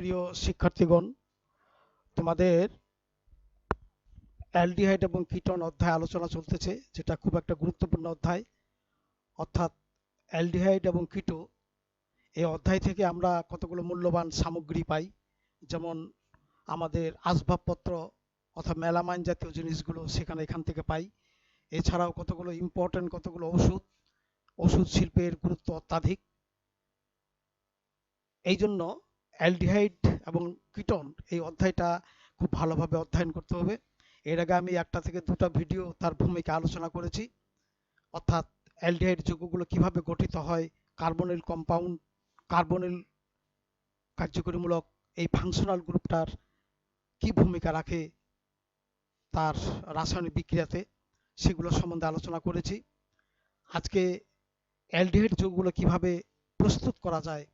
প্রিয় শিক্ষার্থীগণ, তোমাদের অ্যালডিহাইড এবং কিটোন অধ্যায় আলোচনা চলতেছে, যেটা খুব একটা গুরুত্বপূর্ণ অধ্যায়। অর্থাৎ অ্যালডিহাইড এবং কিটো এই অধ্যায় থেকে আমরা কতগুলো মূল্যবান সামগ্রী পাই, যেমন আমাদের আসবাবপত্র অর্থাৎ মেলামাইন জাতীয় জিনিসগুলো এখান থেকে পাই। এছাড়াও কতগুলো ইম্পর্টেন্ট কতগুলো ওষুধ শিল্পের গুরুত্ব অত্যাধিক। এই জন্য অ্যালডিহাইড এবং কিটোন এই অধ্যায়টা খুব ভালোভাবে অধ্যয়ন করতে হবে। এর আগে আমি একটা থেকে দুটো ভিডিও তার ভূমিকা আলোচনা করেছি, অর্থাৎ অ্যালডিহাইড যৌগগুলো কিভাবে গঠিত হয়, কার্বনিল কম্পাউন্ড, কার্বনিল কার্যকরীমূলক এই ফাংশনাল গ্রুপটার কি ভূমিকা রাখে তার রাসায়নিক বিক্রিয়াতে, সেগুলো সম্বন্ধে আলোচনা করেছি। আজকে অ্যালডিহাইড যৌগগুলো কিভাবে প্রস্তুত করা যায়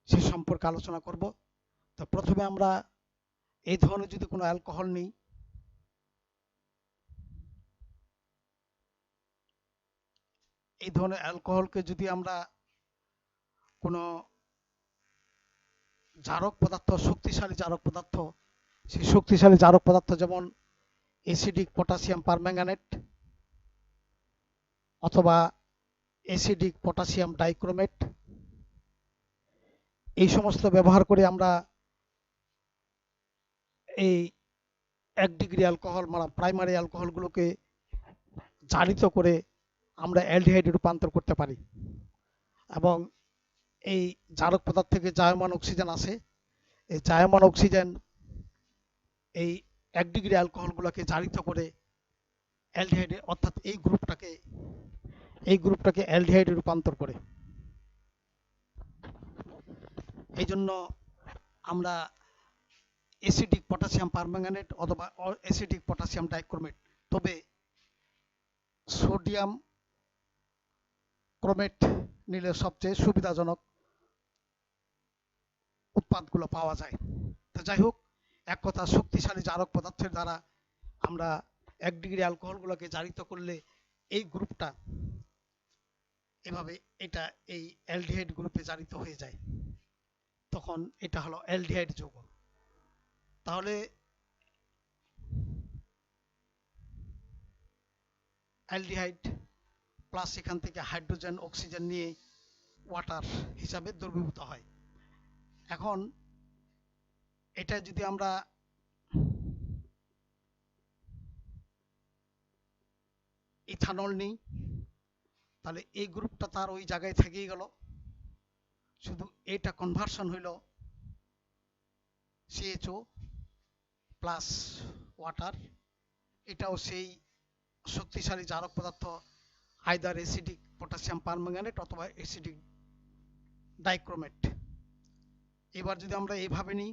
সে সম্পর্কে আলোচনা করব। তো প্রথমে আমরা এই ধরনের যদি কোনো অ্যালকোহল নিই, এই ধরনের অ্যালকোহলকে যদি আমরা কোনো জারক পদার্থ, শক্তিশালী জারক পদার্থ, সেই শক্তিশালী জারক পদার্থ যেমন অ্যাসিডিক পটাশিয়াম পারম্যাঙ্গানেট অথবা অ্যাসিডিক পটাশিয়াম ডাইক্রোমেট, এই সমস্ত ব্যবহার করে আমরা এই 1 ডিগ্রি অ্যালকোহল মানে প্রাইমারি অ্যালকোহলগুলোকে জারিত করে আমরা অ্যালডিহাইডে রূপান্তর করতে পারি। এবং এই জারক পদার্থ থেকে জায়মান অক্সিজেন আসে। এই জায়মান অক্সিজেন এই 1 ডিগ্রি অ্যালকোহলগুলোকে জারিত করে অ্যালডিহাইডে অর্থাৎ এই গ্রুপটাকে অ্যালডিহাইডে রূপান্তর করে। এই জন্য আমরা অ্যাসিডিক পটাশিয়াম পারম্যাঙ্গানেট অথবা অ্যাসিডিক পটাশিয়াম ডাইক্রোমেট, তবে সোডিয়াম ক্রোমেট নিলে সবচেয়ে সুবিধাজনক উৎপাদগুলো পাওয়া যায়। তো যাই হোক, এক কথা, শক্তিশালী জারক পদার্থের দ্বারা আমরা 1 ডিগ্রি অ্যালকোহলগুলোকে জারিত করলে এই গ্রুপটা এভাবে এটা এই অ্যালডিহাইড গ্রুপে জারিত হয়ে যায়, তখন এটা হলো অ্যালডিহাইড যৌগ। তাহলে অ্যালডিহাইড প্লাস এখান থেকে হাইড্রোজেন অক্সিজেন নিয়ে ওয়াটার হিসাবে দ্রবীভূত হয়। এখন এটা যদি আমরা ইথানল নিই, তাহলে এই গ্রুপটা তার ওই জায়গায় থেকেই গেল, শুধু এটা কনভার্সন হইল CHO প্লাস ওয়াটার। এটাও সেই শক্তিশালী জারক পদার্থ, আইদার অ্যাসিডিক পটাশিয়াম পারম্যাঙ্গানেট অথবা অ্যাসিডিক ডাইক্রোমেট। এবার যদি আমরা এইভাবে নিই,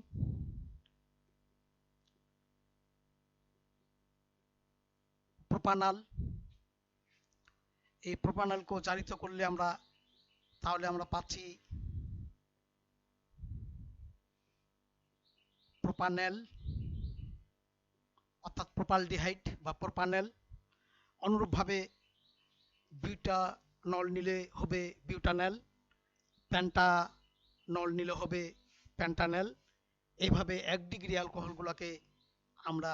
প্রোপানাল, এই প্রোপানালকেও জারিত করলে তাহলে আমরা পাচ্ছি প্রোপানেল অর্থাৎ প্রোপালডিহাইড বা প্রোপানেল। অনুরূপভাবে বিউটানল নিলে হবে বিউটানেল, প্যান্টানল নিলে হবে প্যান্টানেল। এইভাবে 1 ডিগ্রি অ্যালকোহলগুলোকে আমরা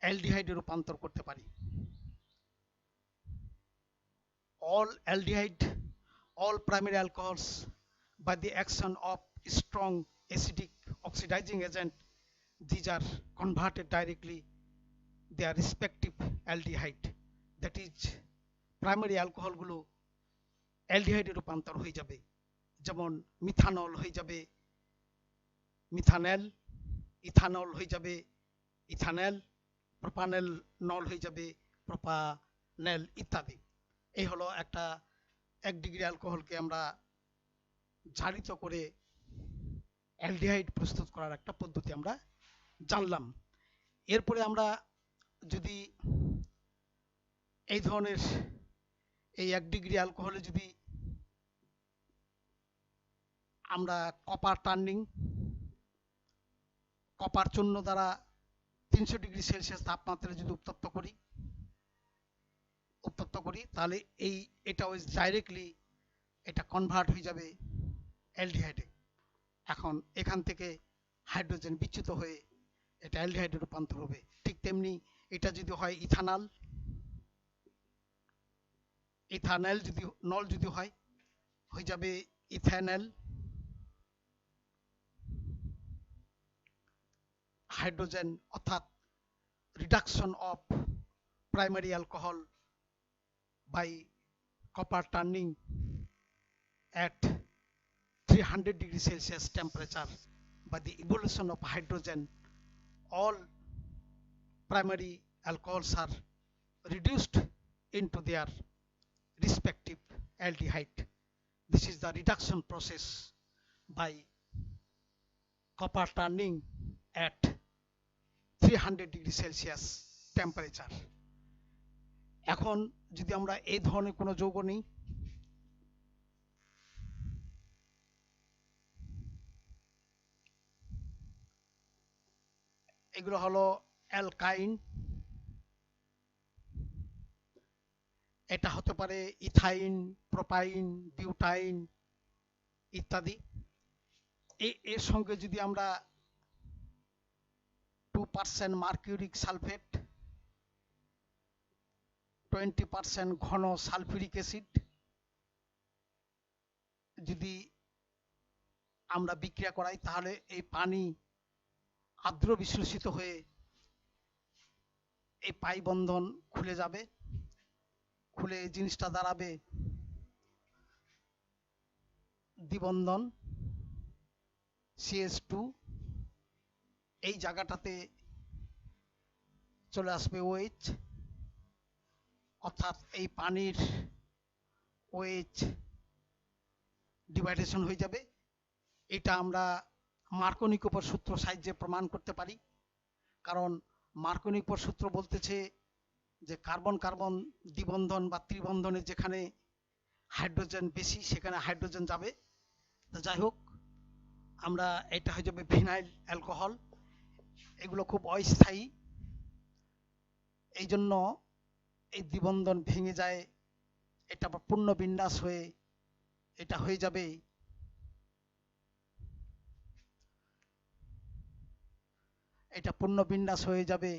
অ্যালডিহাইডে রূপান্তর করতে পারি। all primary alcohols by the action of strong acidic oxidizing agent, these are converted directly their respective aldehyde, that is primary অ্যালকোহলগুলো অ্যালডিহাইডে রূপান্তর হয়ে যাবে। যেমন মিথানল হয়ে যাবে মিথানেল, ইথানল হয়ে যাবে ইথানেল, প্রোপানেল নল হয়ে যাবে প্রোপানেল ইত্যাদি। এই হলো একটা 1 ডিগ্রি অ্যালকোহলকে আমরা জারিত করে অ্যালডিহাইড প্রস্তুত করার একটা পদ্ধতি আমরা জানলাম। এরপরে আমরা যদি এই ধরনের এই 1 ডিগ্রি অ্যালকোহলে যদি আমরা কপার টার্নিং, কপার চূর্ণ দ্বারা 300 ডিগ্রি সেলসিয়াস তাপমাত্রায় যদি উত্তপ্ত করি, তাহলে এটাও ডাইরেক্টলি এটা কনভার্ট হয়ে যাবে অ্যালডিহাইডে। এখন এখান থেকে হাইড্রোজেন বিচ্যুত হয়ে এটা অ্যালডিহাইডে রূপান্তর হবে। ঠিক তেমনি এটা যদি হয় ইথানল, ইথানল যদি নল যদি হয় হয়ে যাবে ইথানল, হাইড্রোজেন অর্থাৎ reduction of primary alcohol by copper turning at 300 degrees Celsius temperature by the evolution of hydrogen. All primary alcohols are reduced into their respective aldehyde. This is the reduction process by copper turning at 300 degrees Celsius temperature. এখন যদি আমরা এই ধরনের কোনো যৌগ নিই, এগুলো হলো অ্যালকাইন, এটা হতে পারে ইথাইন, প্রোপাইন, বিউটাইন ইত্যাদি। এর সঙ্গে যদি আমরা 2% মার্কিউরিক সালফেট, 20% ঘন সালফিউরিক অ্যাসিড যদি আমরা বিক্রিয়া করাই, তাহলে এই পানি আর্দ্র বিশ্লেষিত হয়ে এই পাই বন্ধন খুলে যাবে, খুলে এই জিনিসটা দাঁড়াবে দ্বিবন্ধন CH2, এই জায়গাটাতে চলে আসবে OH, অর্থাৎ এই পানির OH ডিভাইডেশন হয়ে যাবে। এটা আমরা মার্কনি-কুপার সূত্র সাহায্যে প্রমাণ করতে পারি, কারণ মার্কনি-কুপার সূত্র বলতেছে যে কার্বন কার্বন দ্বিবন্ধন বা ত্রিবন্ধনে যেখানে হাইড্রোজেন বেশি সেখানে হাইড্রোজেন যাবে। তো যাই হোক, আমরা এটা হয়ে যাবে ভিনাইল অ্যালকোহল। এগুলো খুব অস্থায়ী, এই জন্য এই দ্বিবন্ধন ভেঙে যায়, এটা আবার পূর্ণ বিন্যাস হয়ে এটা হয়ে যাবে এটা পূর্ণ বিন্যাস হয়ে যাবে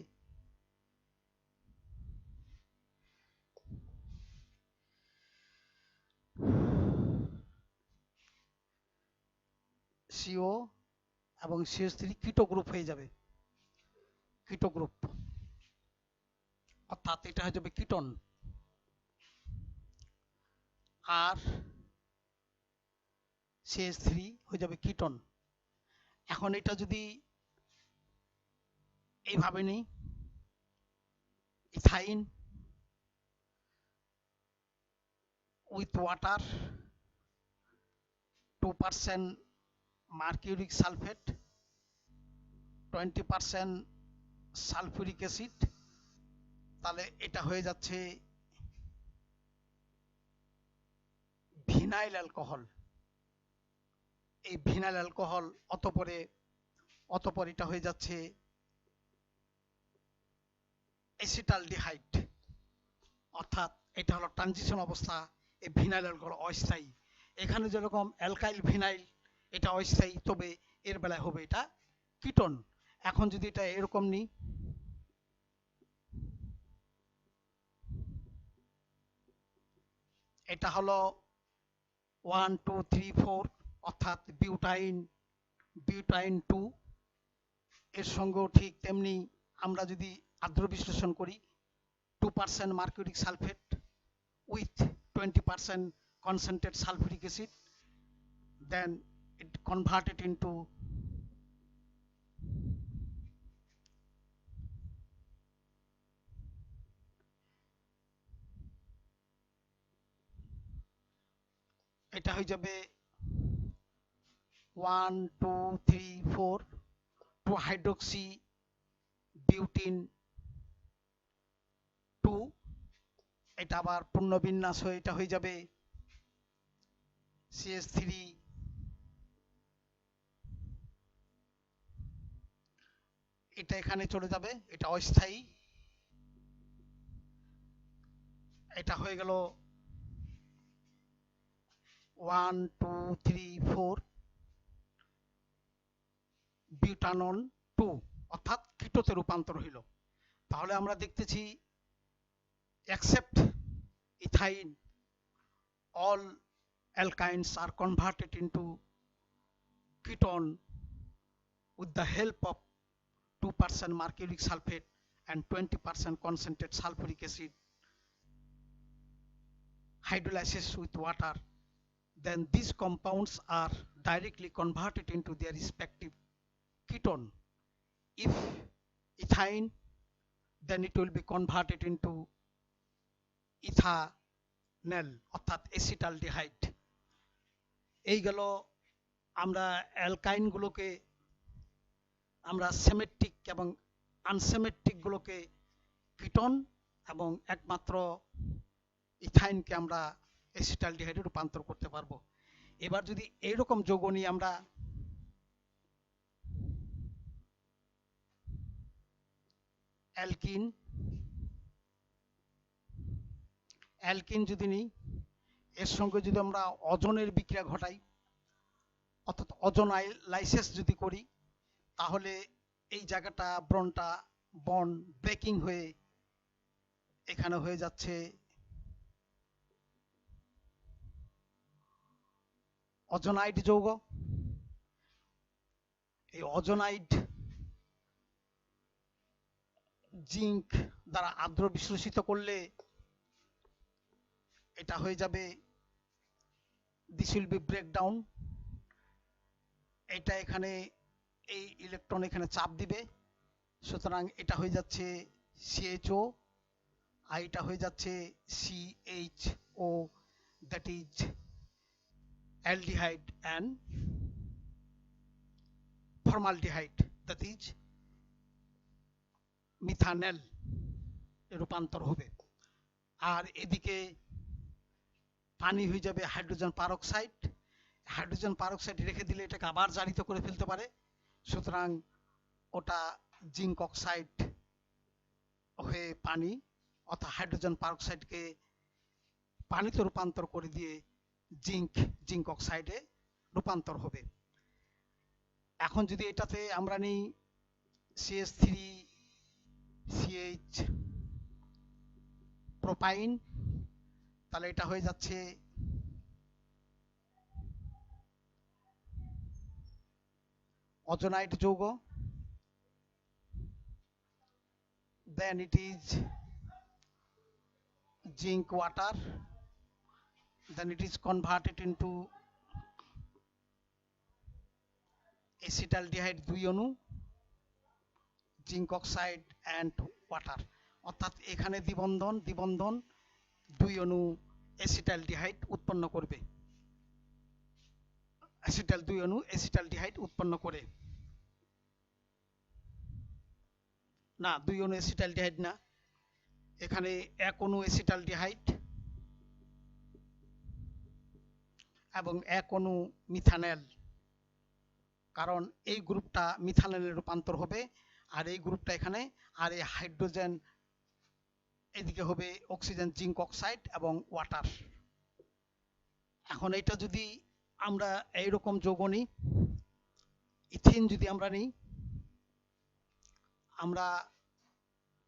CO এবং CH3 কিটো গ্রুপ হয়ে যাবে, কিটো গ্রুপ, অর্থাৎ এটা হয়ে যাবে কিটোন। আর CH3 হয়ে যাবে কিটোন। এখন এটা যদি এইভাবে নেই, ethyne with water, 2% mercuric sulphate, 20% sulphuric acid, তাহলে এটা হয়ে যাচ্ছে ভিনাইল অ্যালকোহল। এই ভিনাইল অ্যালকোহল অতপর এটা হয়ে যাচ্ছে অ্যাসিটালডিহাইড, অর্থাৎ এটা হলো ট্রানজিশন অবস্থা। এই ভিনাইল অ্যালকোহল অস্থায়ী। এখানে যেরকম অ্যালকাইল ভিনাইল এটা অস্থায়ী, তবে এর বেলায় হবে এটা কিটোন। এখন যদি এটা এরকম নিই, এটা হলো 1 2 3 4, অর্থাৎ বিউটাইন 2। এর সঙ্গেও ঠিক তেমনি আমরা যদি আর্দ্র বিশ্লেষণ করি, 2% mercuric sulphate with 20% concentrated sulfuric acid, then it converted into এটা হয়ে যাবে 1 2 3 4 2 হাইড্রোক্সি বিউটিন 2। এটা আবার পুনর্বিন্যাস হয়ে এটা হয়ে যাবে CH3, এটা এখানে চলে যাবে, এটা অস্থায়ী। এটা হয়ে গেল 1 2 3 4, বিউটানন 2 অর্থাৎ কিটোতে রূপান্তর হইল। তাহলে আমরা দেখতেছি except ethyne all alkynes are converted into ketone with the help of 2% mercuric sulfate and 20% concentrated sulfuric acid hydrolysis with water. Then these compounds are directly converted into their respective ketone. If ethane, then it will be converted into ethanol অর্থাৎ এসিটালডিহাইড। এই গেল আমরা অ্যালকাইন গুলোকে, আমরা symmetric এবং আনসিমেট্রিক গুলোকে ketone এবং একমাত্র ইথাইনকে আমরা এসিটালডিহাইডে রূপান্তর করতে পারবো। এবার যদি এইরকম যৌগ নিয়ে আমরা অ্যালকিন যদি নিই, এর সঙ্গে যদি আমরা অজনের বিক্রিয়া ঘটাই অর্থাৎ অজনাইলাইসিস যদি করি, তাহলে এই জায়গাটা বন্ড ব্রেকিং হয়ে এখানে হয়ে যাচ্ছে অজনাইড যৌগ। এই অজনাইড জিঙ্ক দ্বারা আদ্র বিশ্লেষিত করলে এটা হয়ে যাবে দিস উইল বি ব্রেকডাউন। এটা এখানে এই ইলেকট্রন এখানে চাপ দিবে, সুতরাং এটা হয়ে যাচ্ছে CHO আর এটা হয়ে যাচ্ছে CHO, that is aldehyde and formaldehyde, that is methanol রূপান্তর হবে। আর এদিকে পানি হয়ে যাবে হাইড্রোজেন পারক্সাইড। হাইড্রোজেন পারক্সাইড রেখে দিলে এটাকে আবার জারিত করে ফেলতে পারে, সুতরাং ওটা জিঙ্ক অক্সাইড হয়ে পানি অর্থাৎ হাইড্রোজেন পারক্সাইডকে পানিতে রূপান্তর করে দিয়ে জিঙ্ক অক্সাইডে রূপান্তর হবে। এখন যদি এটাতে আমরা নিই CH3CH প্রোপাইন, তাহলে এটা হয়ে যাচ্ছে অজনাইড যৌগ। Then it is zinc water, then it is converted into acetaldehyde 2 অণু, জিঙ্ক অক্সাইড অ্যান্ড ওয়াটার, অর্থাৎ এখানে দ্বিবন্ধন 2 অণু এসিটালডিহাইড উৎপন্ন করবে। অ্যাসিটাল 2 অণু এসিটালডিহাইড উৎপন্ন করে, না 2 অণু এসিটালডিহাইড না, এখানে 1 অণু এসিটালডিহাইড এবং 1 অণু মিথানল, কারণ এই গ্রুপটা মিথানলে রূপান্তর হবে আর এই গ্রুপটা এখানে, আর এই হাইড্রোজেন এদিকে হবে অক্সিজেন, জিঙ্ক অক্সাইড এবং ওয়াটার। এখন এটা যদি আমরা এইরকম যৌগ নিই, ইথিন যদি আমরা নিই, আমরা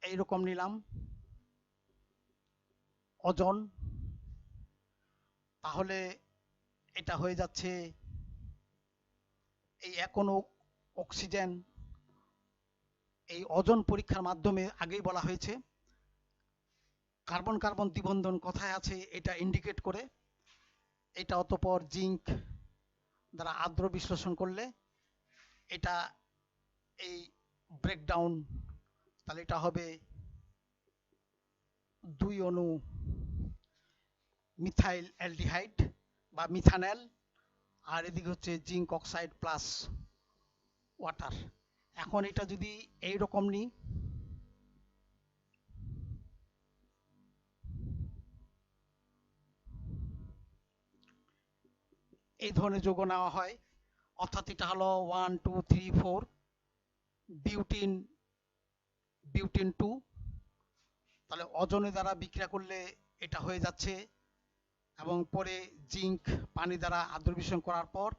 এইরকম নিলাম অজন, তাহলে এটা হয়ে যাচ্ছে এই এখনো অক্সিজেন। এই অজন পরীক্ষার মাধ্যমে আগেই বলা হয়েছে কার্বন কার্বন দ্বিবন্ধন কোথায় আছে এটা ইন্ডিকেট করে, এটা অতঃপর জিঙ্ক দ্বারা আদ্র বিশ্লেষণ করলে এটা এই ব্রেকডাউন, তাহলে এটা হবে 2 অণু মিথাইল অ্যালডিহাইড বা মিথানল, আর এদিকে হচ্ছে জিঙ্ক অক্সাইড প্লাস ওয়াটার। এখন এটা যদি এইরকম নিই, এই ধরনের যৌগ নেওয়া হয়, অর্থাৎ এটা হলো 1 2 3 4 বিউটিন 2, তাহলে অজনে দ্বারা বিক্রিয়া করলে এটা হয়ে যাচ্ছে, এবং পরে জিঙ্ক পানি দ্বারা আদ্র বিশ্লেষণ করার পর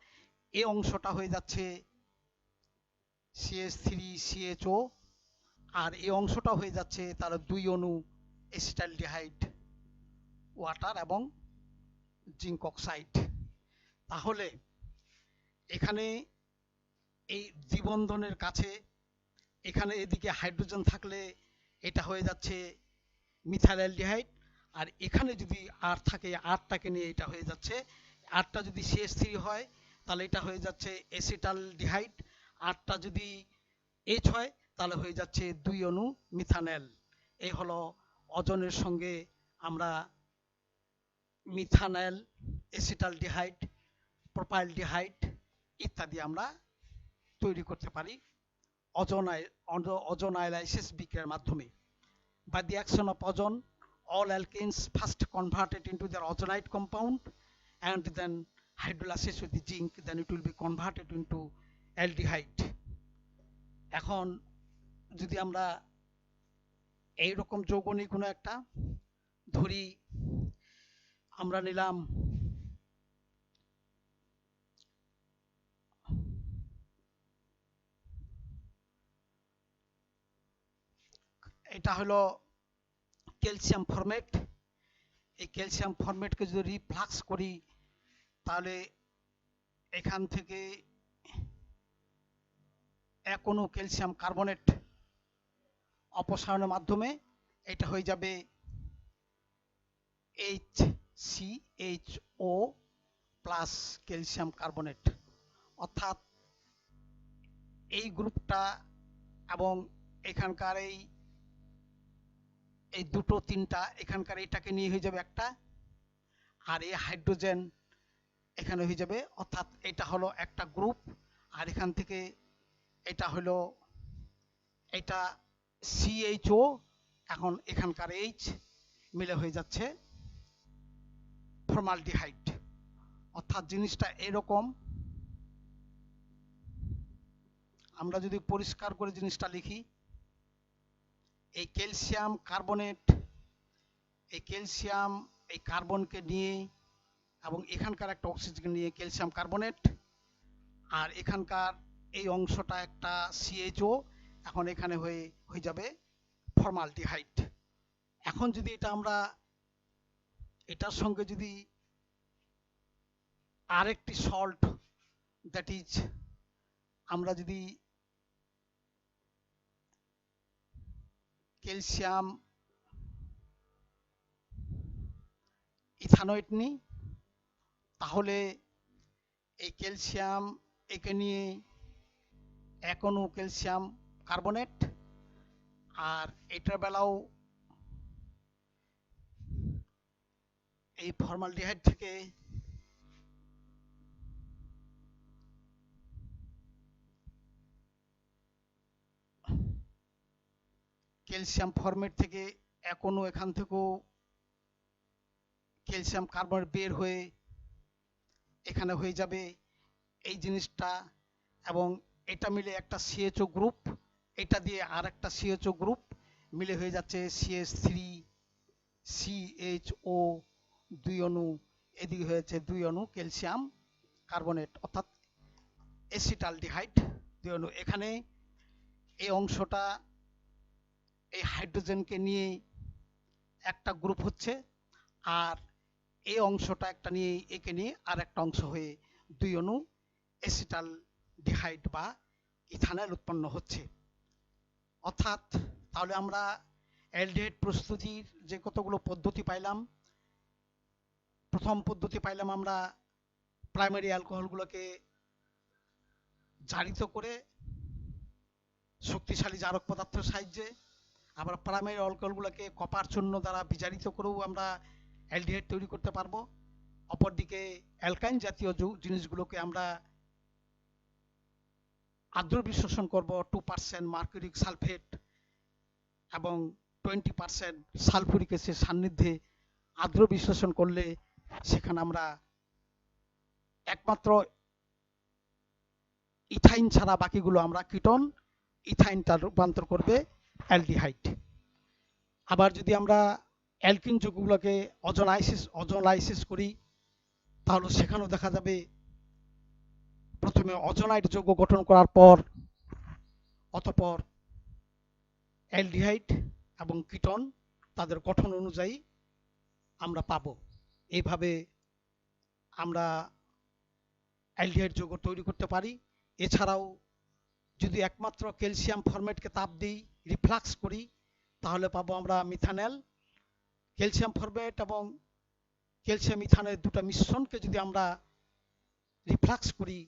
এই অংশটা হয়ে যাচ্ছে CH3CHO, আর এই অংশটা হয়ে যাচ্ছে তার 2 অণু এসিটালডিহাইড ওয়াটার এবং জিঙ্ক অক্সাইড। তাহলে এখানে এই দ্বিবন্ধনের কাছে এখানে এদিকে হাইড্রোজেন থাকলে এটা হয়ে যাচ্ছে মিথাইল অ্যালডিহাইড, আর এখানে যদি আর থাকে আরটাকে নিয়ে এটা হয়ে যাচ্ছে, আরটা যদি CH3 হয় তাহলে এটা হয়ে যাচ্ছে এসিটালডিহাইড, আরটা যদি H হয় তাহলে হয়ে যাচ্ছে 2 অণু মিথানল। এই হলো অজনের সঙ্গে আমরা মিথানল, এসিটালডিহাইড, প্রোপাইলডিহাইড ইত্যাদি আমরা তৈরি করতে পারি ozonolysis বিক্রিয়ার মাধ্যমে। By the action of ozone, all alkanes first converted into their ozonide compound, and then hydrolysis with the zinc, then it will be converted into aldehyde. এখন যদি আমরা এইরকম যৌগ নিই কোনো একটা, ধরি আমরা নিলাম এটা হলো ক্যালসিয়াম ফরমেট। এই ক্যালসিয়াম ফরমেটকে যদি রিফ্লাক্স করি তাহলে এখান থেকে এক অণু ক্যালসিয়াম কার্বনেট অপসারণের মাধ্যমে এটা হয়ে যাবে HCHO প্লাস ক্যালসিয়াম কার্বনেট। অর্থাৎ এই গ্রুপটা এবং এখানকার এই দুটো তিনটা এখানকার এটাকে নিয়ে হয়ে যাবে একটা, আর এই হাইড্রোজেন এখানে হয়ে যাবে, অর্থাৎ এটা হলো একটা গ্রুপ, আর এখান থেকে এটা হলো এটা CHO, এখন এখানকার H মিলে হয়ে যাচ্ছে ফর্মালডিহাইড। অর্থাৎ জিনিসটা এরকম, আমরা যদি পরিষ্কার করে জিনিসটা লিখি, এই ক্যালসিয়াম কার্বনেট, এই ক্যালসিয়াম এই কার্বনকে নিয়ে এবং এখানকার একটা অক্সিজেন নিয়ে ক্যালসিয়াম কার্বনেট, আর এখানকার এই অংশটা একটা CHO, এখন এখানে হয়ে যাবে ফর্মালডিহাইড। এখন যদি এটা আমরা এটার সঙ্গে যদি আরেকটি সল্ট, দ্যাট ইজ আমরা যদি ক্যালসিয়াম ইথানয়েড নিই, তাহলে এই ক্যালসিয়াম একে নিয়ে এক অণু ক্যালসিয়াম কার্বনেট, আর এটার বেলাও এই ফর্মালডিহাইড থেকে ক্যালসিয়াম ফরমেট থেকে এক অণু এখান থেকেও ক্যালসিয়াম কার্বনেট বের হয়ে এখানে হয়ে যাবে এই জিনিসটা, এবং এটা মিলে একটা CHO গ্রুপ, এটা দিয়ে আর একটা CHO গ্রুপ মিলে হয়ে যাচ্ছে CH3CHO 2 অণু, এদিকে হয়েছে 2 অণু ক্যালসিয়াম কার্বনেট, অর্থাৎ এসিটালডিহাইড 2 অণু। এখানে এই অংশটা এই হাইড্রোজেনকে নিয়ে একটা গ্রুপ হচ্ছে, আর এই অংশটা একটা নিয়ে একে নিয়ে আর একটা অংশ হয়ে 2 অণু এসিটালডিহাইড বা ইথানল উৎপন্ন হচ্ছে। অর্থাৎ তাহলে আমরা অ্যালডিহাইড প্রস্তুতির যে কতগুলো পদ্ধতি পাইলাম, প্রথম পদ্ধতি পাইলাম আমরা প্রাইমারি অ্যালকোহলগুলোকে জারিত করে শক্তিশালী জারক পদার্থের সাহায্যে, আবার প্রাইমারি অ্যালকোহলগুলোকে কপার চূর্ণ দ্বারা বিজারিত করেও আমরা অ্যালডিহাইড তৈরি করতে পারবো। অপরদিকে অ্যালকাইন জাতীয় জিনিসগুলোকে আমরা আর্দ্র বিশ্লেষণ করব 2% মার্কুরিক সালফেট এবং 20% সালফুরিক অ্যাসিড সান্নিধ্যে আর্দ্র বিশ্লেষণ করলে সেখানে আমরা একমাত্র ইথাইন ছাড়া বাকিগুলো আমরা কিটন, ইথাইনটা রূপান্তর করবে অ্যালডিহাইড। আবার যদি আমরা অ্যালকিন যৌগগুলোকে অজোনালাইসিস করি, তাহলে সেখানেও দেখা যাবে প্রথমে অজোনাইড যৌগ গঠন করার পর অতঃপর অ্যালডিহাইড এবং কিটোন তাদের গঠন অনুযায়ী আমরা পাবো। এইভাবে আমরা অ্যালডিহাইড যৌগ তৈরি করতে পারি। এছাড়াও যদি একমাত্র ক্যালসিয়াম ফরম্যাটকে তাপ দিই, রিফ্লাক্স করি, তাহলে পাবো আমরা মিথানল। ক্যালসিয়াম ফরম্যাট এবং ক্যালসিয়াম ইথানের দুটো মিশ্রণকে যদি আমরা রিফ্লাক্স করি,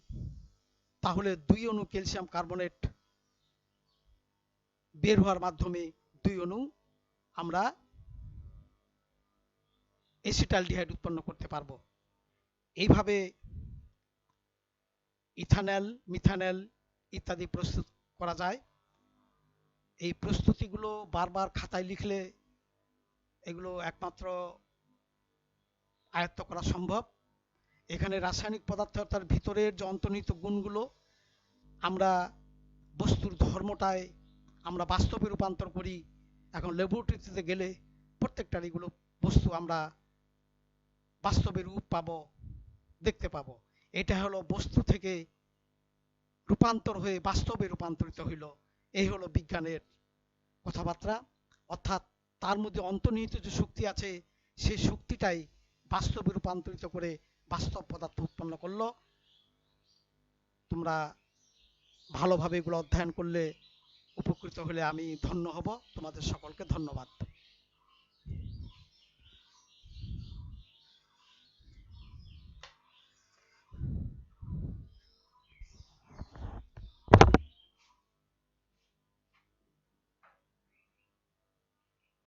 তাহলে 2 অণু ক্যালসিয়াম কার্বনেট বের হওয়ার মাধ্যমে 2 অণু আমরা অ্যাসিটালডিহাইড উৎপন্ন করতে পারবো। এইভাবে ইথানল, মিথানল ইত্যাদি প্রস্তুত করা যায়। এই প্রস্তুতিগুলো বারবার খাতায় লিখলে এগুলো একমাত্র আয়ত্ত করা সম্ভব। এখানে রাসায়নিক পদার্থ তার ভিতরের যে অন্তর্নিহিত গুণগুলো আমরা বস্তুর ধর্মটায় আমরা বাস্তবে রূপান্তর করি। এখন ল্যাবরেটরিতে গেলে প্রত্যেকটার এগুলো বস্তু আমরা বাস্তবে রূপ পাবো, দেখতে পাবো। এটা হলো বস্তু থেকে রূপান্তর হয়ে বাস্তবে রূপান্তরিত হইল। এই হলো বিজ্ঞানের কথাবার্তা। অর্থাৎ তার মধ্যে অন্তর্নিহিত যে শক্তি আছে, সেই শক্তিটাই বাস্তবে রূপান্তরিত করে বাস্তব পদার্থ উৎপন্ন করলো। তোমরা ভালোভাবে এগুলো অধ্যয়ন করলে উপকৃত হলে আমি ধন্য হব। তোমাদের সকলকে ধন্যবাদ।